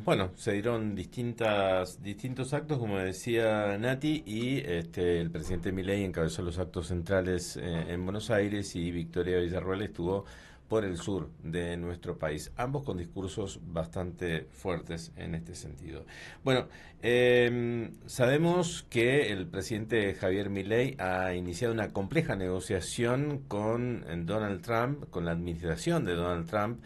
bueno, se dieron distintos actos, como decía Nati, y el presidente Milei encabezó los actos centrales en Buenos Aires y Victoria Villarruel estuvo por el sur de nuestro país, ambos con discursos bastante fuertes en este sentido. Bueno, sabemos que el presidente Javier Milei ha iniciado una compleja negociación con Donald Trump, con la administración de Donald Trump,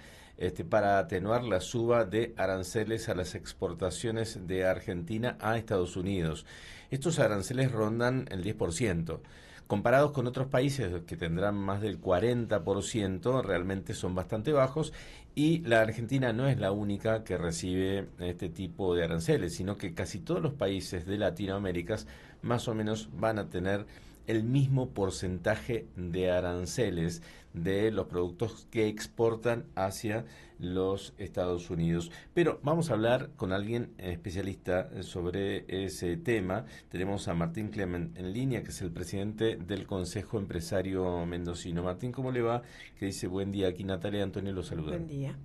para atenuar la suba de aranceles a las exportaciones de Argentina a Estados Unidos. Estos aranceles rondan el 10%. Comparados con otros países que tendrán más del 40%, realmente son bastante bajos, y la Argentina no es la única que recibe este tipo de aranceles, sino que casi todos los países de Latinoamérica más o menos van a tener el mismo porcentaje de aranceles de los productos que exportan hacia los Estados Unidos. Pero vamos a hablar con alguien especialista sobre ese tema. Tenemos a Martín Clement en línea, que es el presidente del Consejo Empresario Mendocino. Martín, ¿cómo le va? Que dice buen día. Aquí Natalia y Antonio lo saludan. Buen día.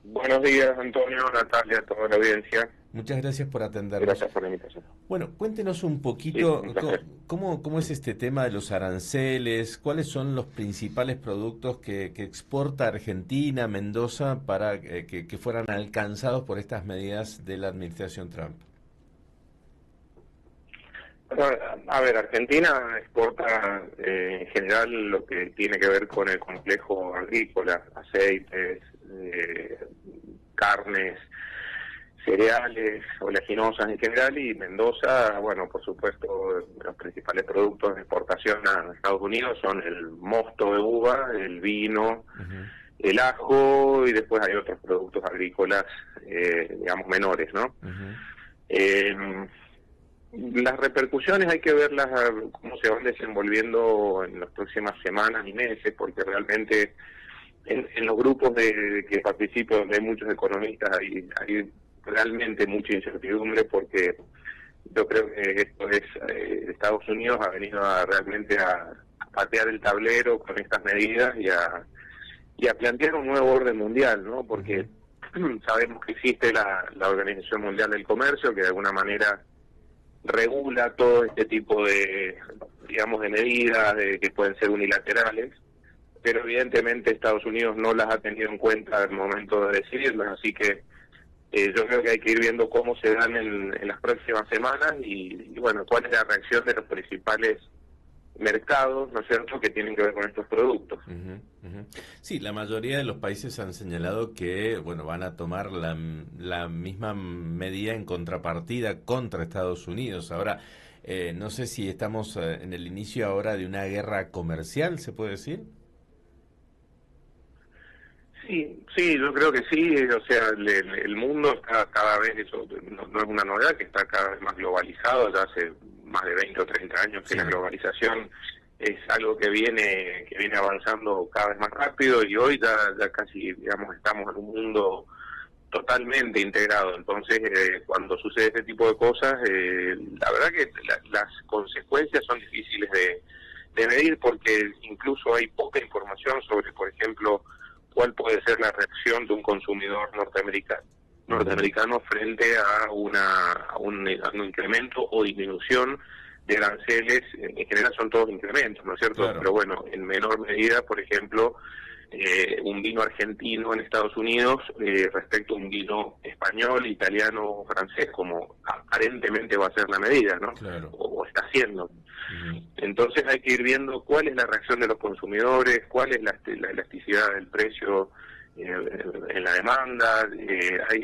Buenos días, Antonio, Natalia, toda la audiencia. Muchas gracias por atendernos. Gracias por la invitación. Bueno, cuéntenos un poquito Sí, un cómo es este tema de los aranceles, cuáles son los principales productos que exporta Argentina, Mendoza, para que fueran alcanzados por estas medidas de la administración Trump. A ver, Argentina exporta en general lo que tiene que ver con el complejo agrícola, aceites, carnes, cereales, oleaginosas en general, y Mendoza, bueno, por supuesto, los principales productos de exportación a Estados Unidos son el mosto de uva, el vino, el ajo, y después hay otros productos agrícolas, digamos, menores, ¿no? Las repercusiones hay que verlas cómo se van desenvolviendo en las próximas semanas y meses, porque realmente en los grupos que participo, donde hay muchos economistas, hay realmente mucha incertidumbre, porque yo creo que esto es Estados Unidos ha venido realmente a patear el tablero con estas medidas y a plantear un nuevo orden mundial, ¿no? Porque sabemos que existe la Organización Mundial del Comercio, que de alguna manera regula todo este tipo de, digamos, de medidas que pueden ser unilaterales, pero evidentemente Estados Unidos no las ha tenido en cuenta al momento de decidirlas, así que yo creo que hay que ir viendo cómo se dan en las próximas semanas y bueno, cuál es la reacción de los principales mercados, ¿no es cierto?, que tienen que ver con estos productos. Sí, la mayoría de los países han señalado que, bueno, van a tomar la misma medida en contrapartida contra Estados Unidos. Ahora, no sé si estamos en el inicio ahora de una guerra comercial, ¿se puede decir? Sí, yo creo que sí, o sea, el mundo está cada vez, eso no es una novedad, que está cada vez más globalizado, ya hace más de 20 o 30 años que la globalización es algo que viene avanzando cada vez más rápido, y hoy ya casi, digamos, estamos en un mundo totalmente integrado. Entonces, cuando sucede este tipo de cosas, la verdad que las consecuencias son difíciles de medir, porque incluso hay poca información sobre, por ejemplo, cuál puede ser la reacción de un consumidor norteamericano frente a un incremento o disminución de aranceles. En general son todos incrementos, ¿no es cierto? Claro. Pero bueno, en menor medida, por ejemplo, un vino argentino en Estados Unidos respecto a un vino español, italiano o francés, como aparentemente va a ser la medida, ¿no? Claro. O está siendo. Entonces hay que ir viendo cuál es la reacción de los consumidores, cuál es la elasticidad del precio en la demanda.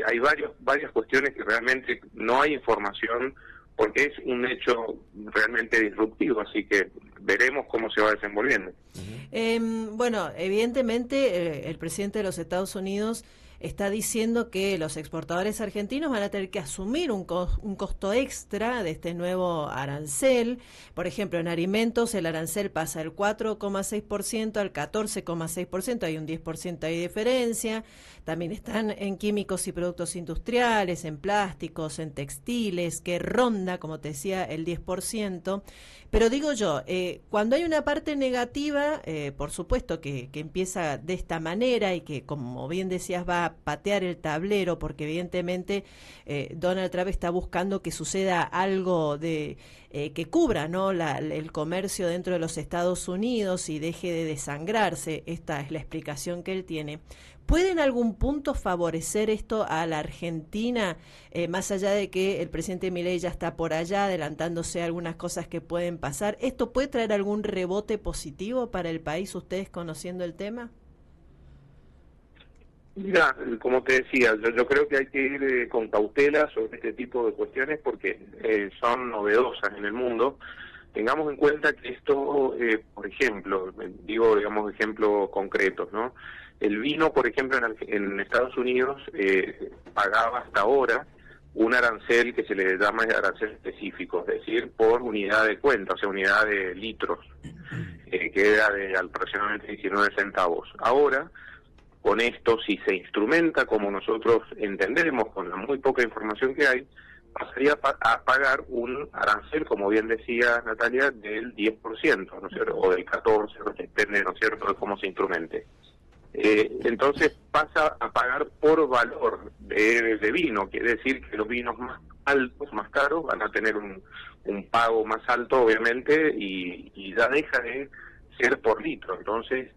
Hay varias cuestiones que realmente no hay información, porque es un hecho realmente disruptivo, así que veremos cómo se va desenvolviendo. Bueno, evidentemente el presidente de los Estados Unidos está diciendo que los exportadores argentinos van a tener que asumir un costo extra de este nuevo arancel. Por ejemplo, en alimentos el arancel pasa del 4,6% al 14,6%, hay un 10% de diferencia. También están en químicos y productos industriales, en plásticos, en textiles, que ronda, como te decía, el 10%. Pero digo yo, cuando hay una parte negativa, por supuesto que empieza de esta manera y que, como bien decías, va a patear el tablero, porque evidentemente Donald Trump está buscando que suceda algo de que cubra, ¿no?, el comercio dentro de los Estados Unidos y deje de desangrarse. Esta es la explicación que él tiene. ¿Puede en algún punto favorecer esto a la Argentina, más allá de que el presidente Milei ya está por allá adelantándose a algunas cosas que pueden pasar? ¿Esto puede traer algún rebote positivo para el país, ustedes conociendo el tema? Mira, como te decía, yo creo que hay que ir con cautela sobre este tipo de cuestiones porque son novedosas en el mundo. Tengamos en cuenta que esto, por ejemplo, digamos ejemplos concretos, ¿no? El vino, por ejemplo, en Estados Unidos pagaba hasta ahora un arancel que se le llama arancel específico, es decir, por unidad de cuenta, o sea, unidad de litros, que era de aproximadamente 19 centavos. Ahora, con esto, si se instrumenta como nosotros entendemos, con la muy poca información que hay, pasaría a pagar un arancel, como bien decía Natalia, del 10%, ¿no es cierto?, o del 14%, depende, ¿no es cierto?, de cómo se instrumente. Entonces pasa a pagar por valor de vino, quiere decir que los vinos más altos, más caros, van a tener un pago más alto, obviamente, y ya deja de ser por litro. Entonces,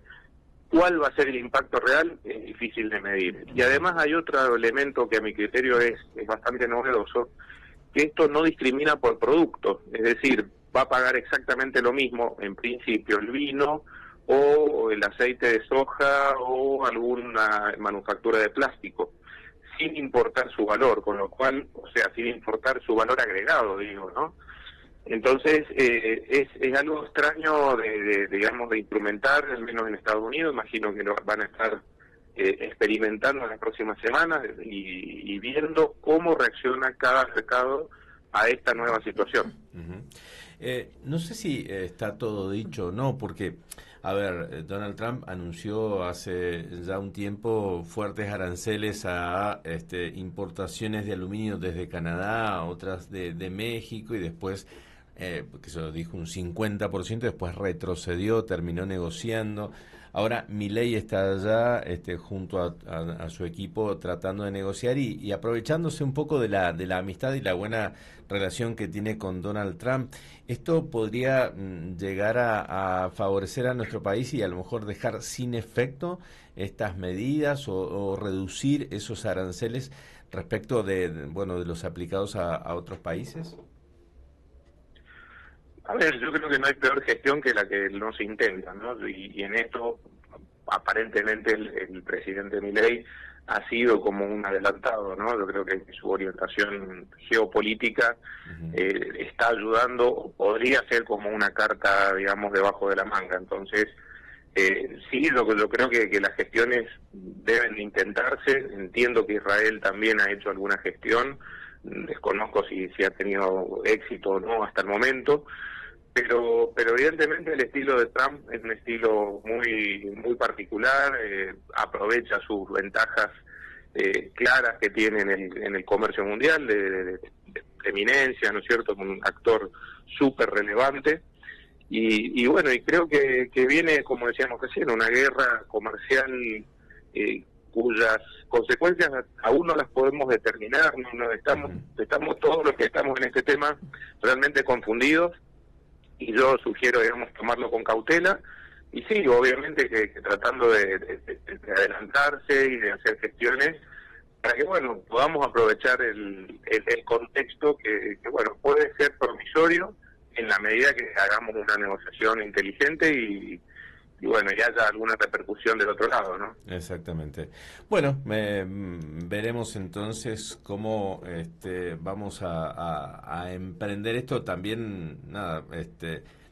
¿cuál va a ser el impacto real? Es difícil de medir. Y además hay otro elemento que a mi criterio es bastante novedoso, que esto no discrimina por producto, es decir, va a pagar exactamente lo mismo, en principio, el vino o el aceite de soja o alguna manufactura de plástico, sin importar su valor, con lo cual, o sea, sin importar su valor agregado, digo, ¿no? Entonces, es algo extraño digamos, de instrumentar, al menos en Estados Unidos. Imagino que lo van a estar experimentando en las próximas semanas y viendo cómo reacciona cada mercado a esta nueva situación. No sé si está todo dicho o no, porque, a ver, Donald Trump anunció hace ya un tiempo fuertes aranceles a importaciones de aluminio desde Canadá, otras de México, y después que se lo dijo un 50%, después retrocedió, terminó negociando. Ahora Milei está allá junto a su equipo tratando de negociar y aprovechándose un poco de la amistad y la buena relación que tiene con Donald Trump. ¿Esto podría llegar a favorecer a nuestro país y a lo mejor dejar sin efecto estas medidas o reducir esos aranceles respecto de los aplicados a otros países? A ver, yo creo que no hay peor gestión que la que no se intenta, ¿no? Y en esto, aparentemente, el presidente Milei ha sido como un adelantado, ¿no? Yo creo que su orientación geopolítica está ayudando, o podría ser como una carta, digamos, debajo de la manga. Entonces, sí, yo creo que las gestiones deben intentarse. Entiendo que Israel también ha hecho alguna gestión. Desconozco si ha tenido éxito o no hasta el momento. Pero evidentemente el estilo de Trump es un estilo muy particular, aprovecha sus ventajas claras que tiene en el comercio mundial, de eminencia, ¿no es cierto?, como un actor súper relevante, y bueno, y creo que viene, como decíamos recién, una guerra comercial cuyas consecuencias aún no las podemos determinar, no estamos todos los que estamos en este tema realmente confundidos. Y yo sugiero, digamos, tomarlo con cautela, y sí, obviamente que tratando de adelantarse y de hacer gestiones para que, bueno, podamos aprovechar el contexto que, bueno, puede ser promisorio en la medida que hagamos una negociación inteligente y bueno, y haya alguna repercusión del otro lado, ¿no? Exactamente. Bueno, veremos entonces cómo vamos a emprender esto. También, nada,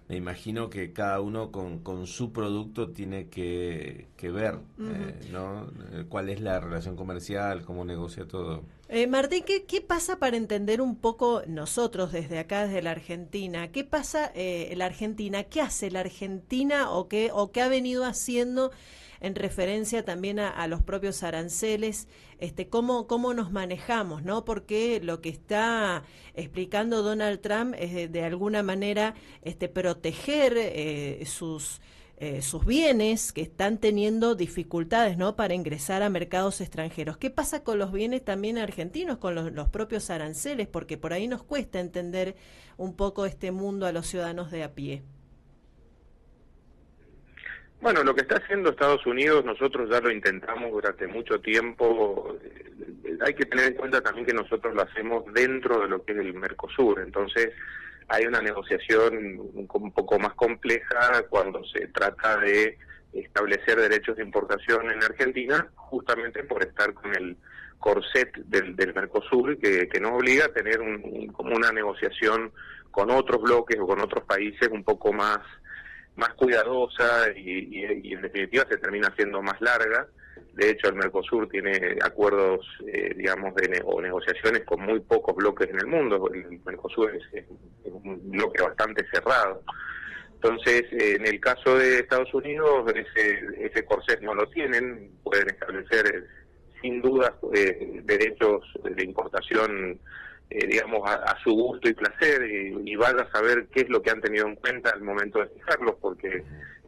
me imagino que cada uno con su producto tiene que ver, ¿no? Cuál es la relación comercial, cómo negocia todo. Martín, ¿qué pasa para entender un poco nosotros desde acá, desde la Argentina? ¿Qué pasa la Argentina? ¿Qué hace la Argentina o qué ha venido haciendo en referencia también a los propios aranceles? ¿Cómo nos manejamos, ¿no? Porque lo que está explicando Donald Trump es de alguna manera proteger sus sus bienes que están teniendo dificultades, ¿no?, para ingresar a mercados extranjeros. ¿Qué pasa con los bienes también argentinos, con los propios aranceles? Porque por ahí nos cuesta entender un poco este mundo a los ciudadanos de a pie. Bueno, lo que está haciendo Estados Unidos, nosotros ya lo intentamos durante mucho tiempo. Hay que tener en cuenta también que nosotros lo hacemos dentro de lo que es el Mercosur. Entonces, hay una negociación un poco más compleja cuando se trata de establecer derechos de importación en Argentina, justamente por estar con el corset del Mercosur, que nos obliga a tener como una negociación con otros bloques o con otros países un poco más cuidadosa y en definitiva se termina siendo más larga. De hecho, el Mercosur tiene acuerdos, digamos, o negociaciones con muy pocos bloques en el mundo. El Mercosur es un bloque bastante cerrado. Entonces, en el caso de Estados Unidos, ese corset no lo tienen. Pueden establecer, sin duda, derechos de importación, digamos, a su gusto y placer, y vaya a saber qué es lo que han tenido en cuenta al momento de fijarlos, porque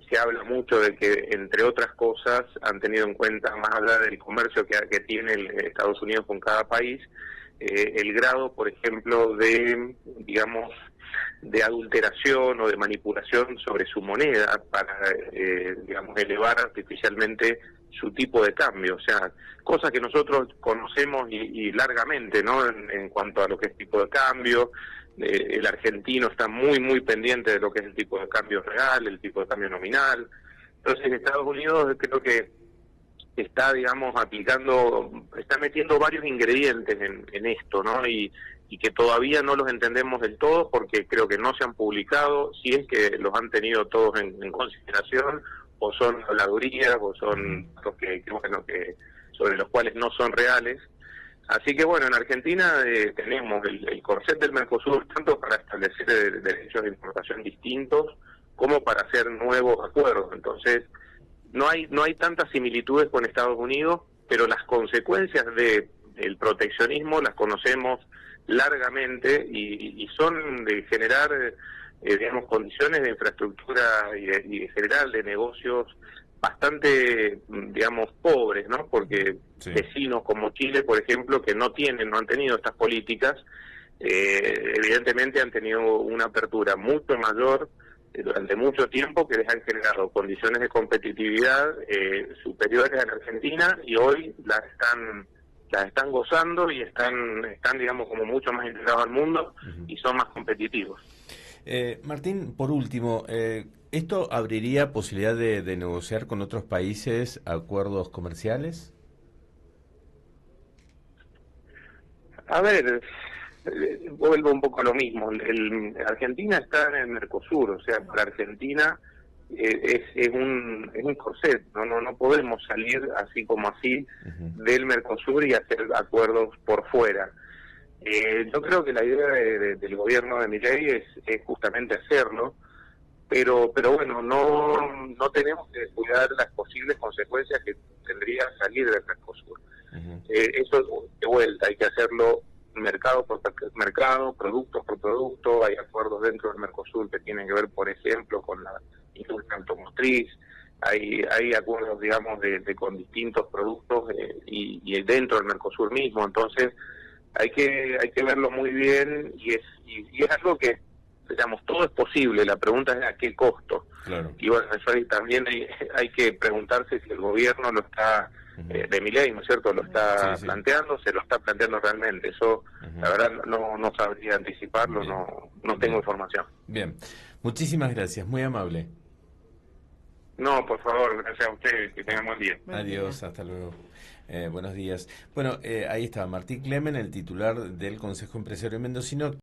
se habla mucho de que, entre otras cosas, han tenido en cuenta, más allá del comercio que tiene Estados Unidos con cada país, el grado, por ejemplo, de, digamos, de adulteración o de manipulación sobre su moneda para, digamos, elevar artificialmente su tipo de cambio. O sea, cosas que nosotros conocemos y largamente, ¿no?, en cuanto a lo que es tipo de cambio. El argentino está muy pendiente de lo que es el tipo de cambio real, el tipo de cambio nominal. Entonces, Estados Unidos creo que está, digamos, está metiendo varios ingredientes en esto, ¿no? Y que todavía no los entendemos del todo, porque creo que no se han publicado, si es que los han tenido todos en consideración, o son habladurías, o son los que sobre los cuales no son reales. Así que bueno, en Argentina tenemos el corset del Mercosur, tanto para establecer derechos de importación distintos, como para hacer nuevos acuerdos. Entonces, no hay tantas similitudes con Estados Unidos, pero las consecuencias del proteccionismo las conocemos largamente, y son de generar, digamos, condiciones de infraestructura y de general de negocios bastante, digamos, pobres, ¿no? Porque sí, vecinos como Chile, por ejemplo, que no han tenido estas políticas, evidentemente han tenido una apertura mucho mayor durante mucho tiempo, que les han generado condiciones de competitividad superiores a la Argentina, y hoy las están gozando y están, digamos, como mucho más integrados al mundo y son más competitivos. Martín, por último, ¿esto abriría posibilidad de negociar con otros países acuerdos comerciales? A ver, vuelvo un poco a lo mismo. Argentina está en el Mercosur, o sea, para Argentina es un corset, no podemos salir así como así del Mercosur y hacer acuerdos por fuera. Yo creo que la idea del gobierno de Milei es justamente hacerlo, pero bueno, no tenemos que descuidar las posibles consecuencias que tendría salir del Mercosur. Eso, de vuelta, hay que hacerlo mercado por mercado, producto por producto. Hay acuerdos dentro del Mercosur que tienen que ver, por ejemplo, con la industria automotriz. Hay acuerdos, digamos, con distintos productos y dentro del Mercosur mismo. Entonces, hay que verlo muy bien, y es algo que, digamos, todo es posible. La pregunta es a qué costo. Claro. Y bueno, eso también hay que preguntarse si el gobierno lo está, de Milei, ¿no es cierto?, lo está planteando, se lo está planteando realmente. Eso, la verdad, no sabría anticiparlo, no tengo información. Bien, muchísimas gracias, muy amable. No, por favor, gracias a ustedes, que tengan buen día. Adiós, hasta luego. Buenos días. Bueno, ahí está Martín Clemen, el titular del Consejo Empresario Mendocino.